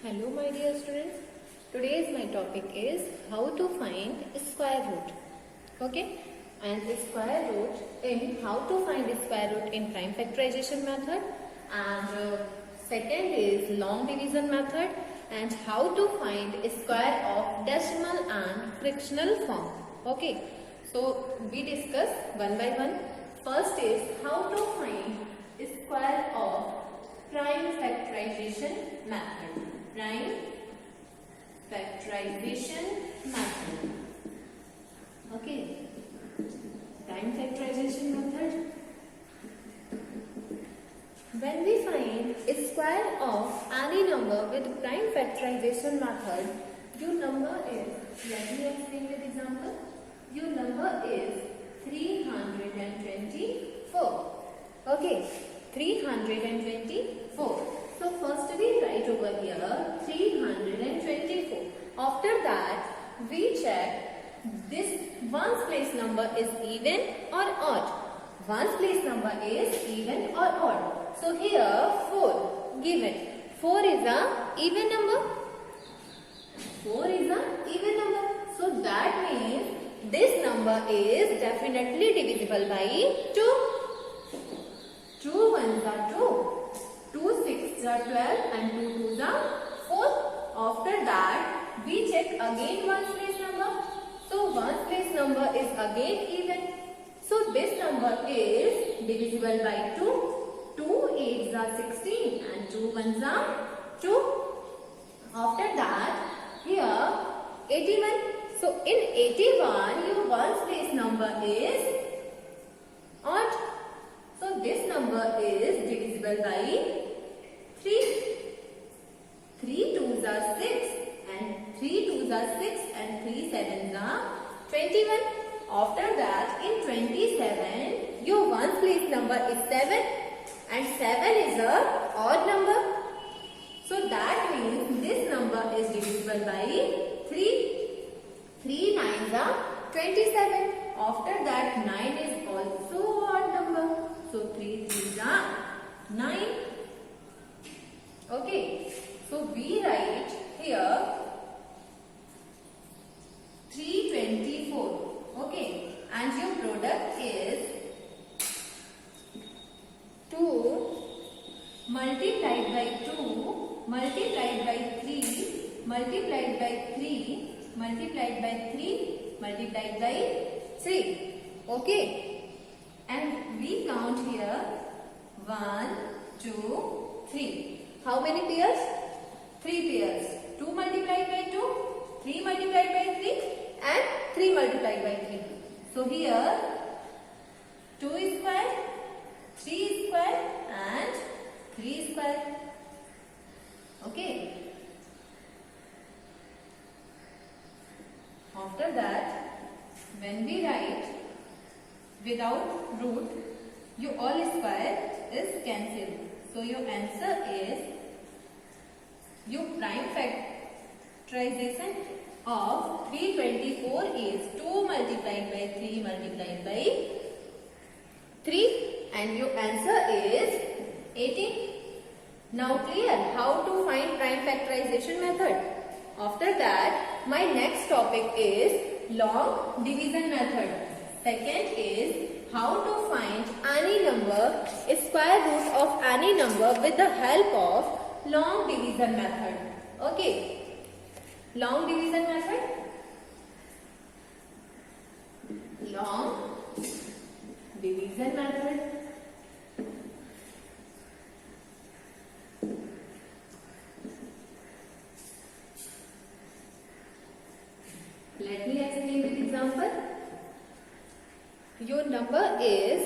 Hello my dear students, today's my topic is how to find square root. Okay, and the square root in how to find square root in prime factorization method, and second is long division method, and how to find square of decimal and fractional form. Okay, so we discuss one by one. First is how to find square of prime factorization method. Prime factorization method. Okay, prime factorization method. When we find a square of any number with prime factorization method, your number is, let me explain with example, your number is 324. Okay, 324. So first we write over here 324. After that we check this ones place number is even or odd. Ones place number is even or odd. So here 4 given. 4 is a even number. 4 is a even number. So that means this number is definitely divisible by 2. 2 ones are 2. 2 6 are 12 and 2 2s are 4. After that we check again ones place number. So ones place number is again even. So this number is divisible by 2. 2 8s are 16 and 2 1s are 2. After that here 81. So in 81 your ones place number is odd. So this number is divisible by 3. 3 2s are 6 and 3 2s are 6 and 3 7s are 21. After that in 27 your ones place number is 7 and 7 is a odd number. So that means this number is divisible by 3. 3 9s are 27. After that 9 is also odd number. So 3 3s are 9. Okay. So we write here 324. Okay. And your product is 2 multiplied by 2 multiplied by 3 multiplied by 3 multiplied by 3 multiplied by 3. Okay. And we count here 1, 2, 3. How many pairs? 3 pairs. 2 multiplied by 2, 3 multiplied by 3 and 3 multiplied by 3. So here 2 is square, 3 is square and 3 is square. Okay. After that when we write without root, your all square is cancelled. So your answer is your prime factorization of 324 is 2 multiplied by 3 multiplied by 3 and your answer is 18. Now clear how to find prime factorization method. After that my next topic is long division method. Second is how to find any number, square root of any number with the help of long division method. Okay. Long division method. Long division method. Let me explain with example. Your number is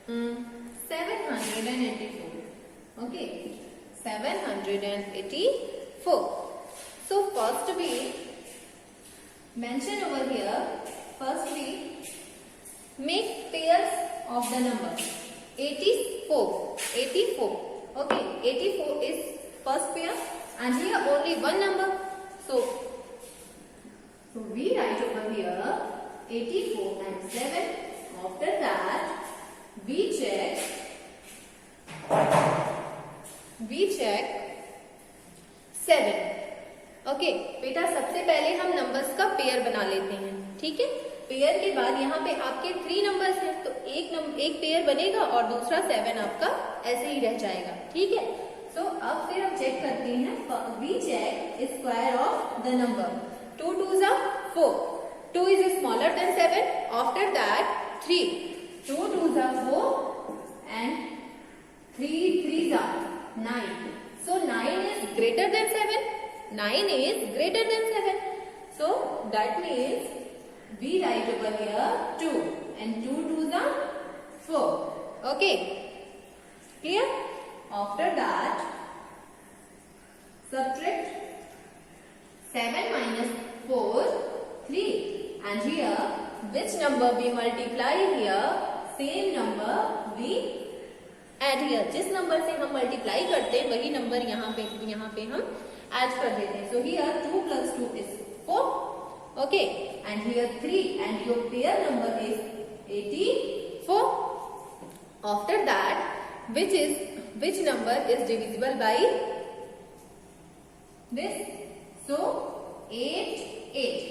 784. Okay, 784. So first we mention over here. First we make pairs of the number. 84. 84. Okay, 84 is first pair, and here only one number. So we write over here 84 and 7. After that we check 7। Okay बेटा, सबसे पहले हम numbers का pair बना लेते हैं, ठीक है। पेयर के बाद यहाँ पे आपके 3 नंबर्स हैं, तो एक पेयर बनेगा और दूसरा 7 आपका ऐसे ही रह जाएगा, ठीक है। सो अब फिर हम चेक करते हैं, we check square of the number 2 2s are 4, 2 is smaller than 7, after that 3, 2 2s are 4 and 3 3s are 9, so 9 is greater than 7, 9 is greater than 7, so that means we write over here 2 and 2 2s are 4, okay, clear? After that subtract 7 minus 4, 3, and here which number we multiply here, same number we add here, जिस number से हम multiply करते हैं वही number यहाँ पे हम add कर देते हैं। So here 2 plus 2 is 4, okay, and here 3 and your pair number is 84. After that which number is divisible by this? So 8 8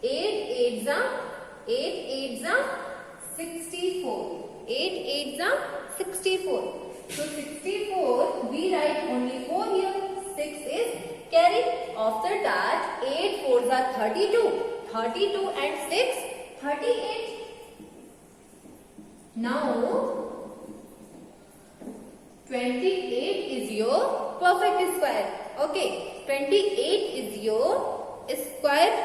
8 8s are 64, 8 8s are 64, so 64 we write only 4 here, 6 is carry. After that 8 4s are 32, 32 and 6 38. Now 28 is your perfect square, okay, 28 is your square,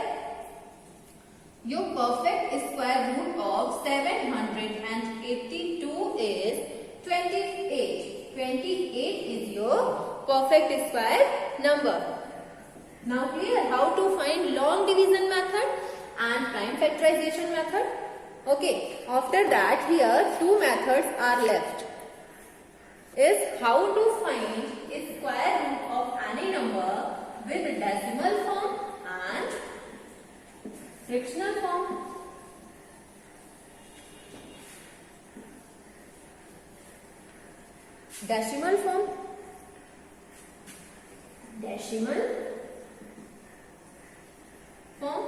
your perfect square root of 782 is 28. 28 is your perfect square number. Now clear how to find long division method and prime factorization method? Okay, after that here 2 methods are left. Is how to find square root of any number with decimal form and fractional form. Decimal form, decimal form,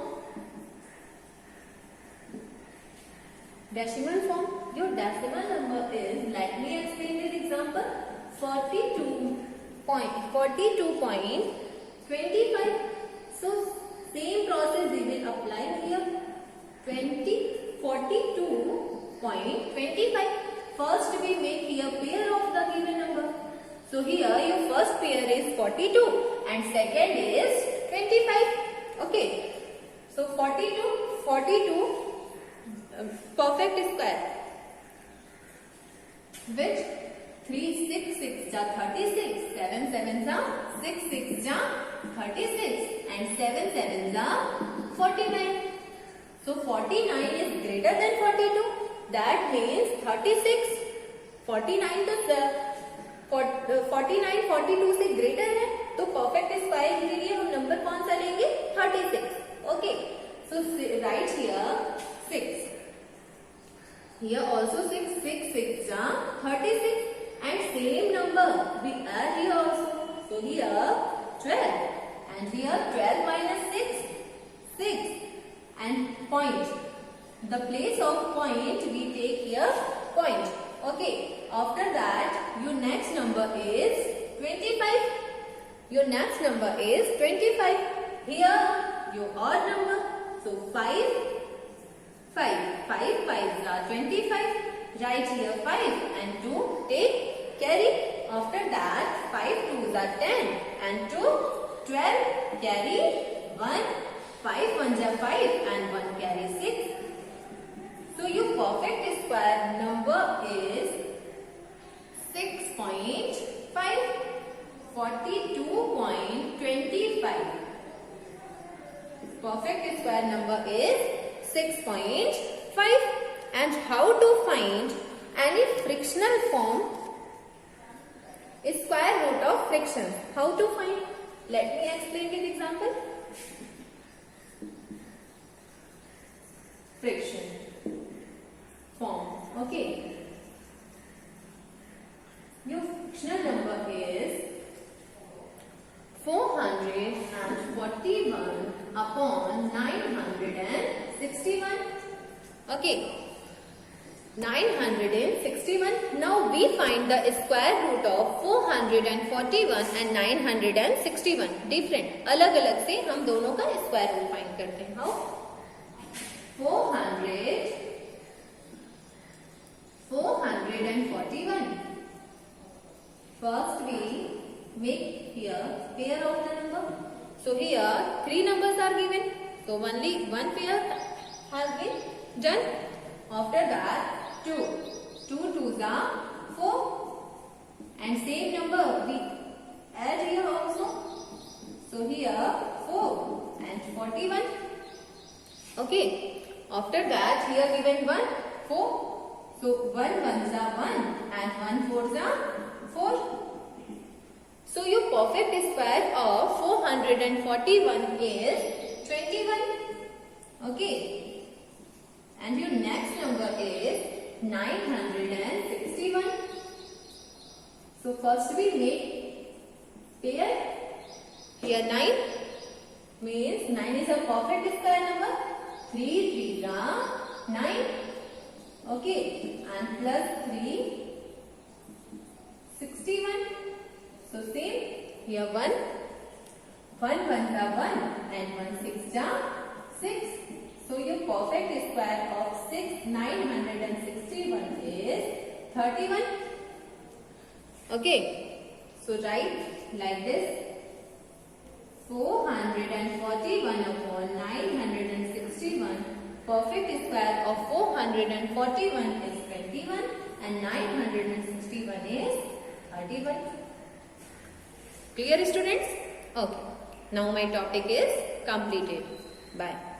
decimal form. Your decimal number is, let me explain this example, 42.25. So same process we will apply here. 42.25. First we make here pair of the given number. So here your first pair is 42 and second is 25. Okay. So 42 perfect square, which 3 6 6 are 36, 7 7s are 6 6 are 36 and 7 7s are 49. So 49 is greater than 42. That means 36, 49 तो 49 42 से greater है, तो perfect square के लिए हम number कौन सा लेंगे? 36. Okay, so right here 6. Here also 6 6 6 are 36 and same number we add here also. So here 12 and here 12 minus 6 6 and point. The place of point we take here point. Okay. After that your next number is 25. Your next number is 25. Here your odd number. So 5 5 5s are 25. Write here 5 and 2 take carry. After that 5 2s are 10 and 2 12 carry 1. 5 1s are 5 and 1 carry 6. So your perfect square number is 6.5. 42.25. Perfect square number is 6.5. And how to find any fractional form, square root of fraction? How to find? Let me explain this example. Fraction form. Okay. Your fractional number is 441 upon 961. Okay, 961. Now we find the square root of 441 and 961. Different, अलग अलग से हम दोनों का square root find करते हैं. How? 441. First we make here pair of the number. So here 3 numbers are given. So only one pair has been done. After that 2. 2 2s are 4. And same number we add here also. So here 4 and 41. Okay. After that here given 1 4. So 1 1s are 1 and 1 4s are 4. So your perfect square of 441 is 21. Okay. And your next number is 961. So first we make pair. Here 9 means 9 is a perfect square number. 3 3s are 9. Okay. And plus 3 61. So same here 1 1s are 1 and 1 6s are 6. So your perfect square of 961 is 31. Okay. So write like this. 441 upon 961. Perfect square of 441 is 21 and 961 is 31. Clear, students? Okay. Now my topic is completed. Bye.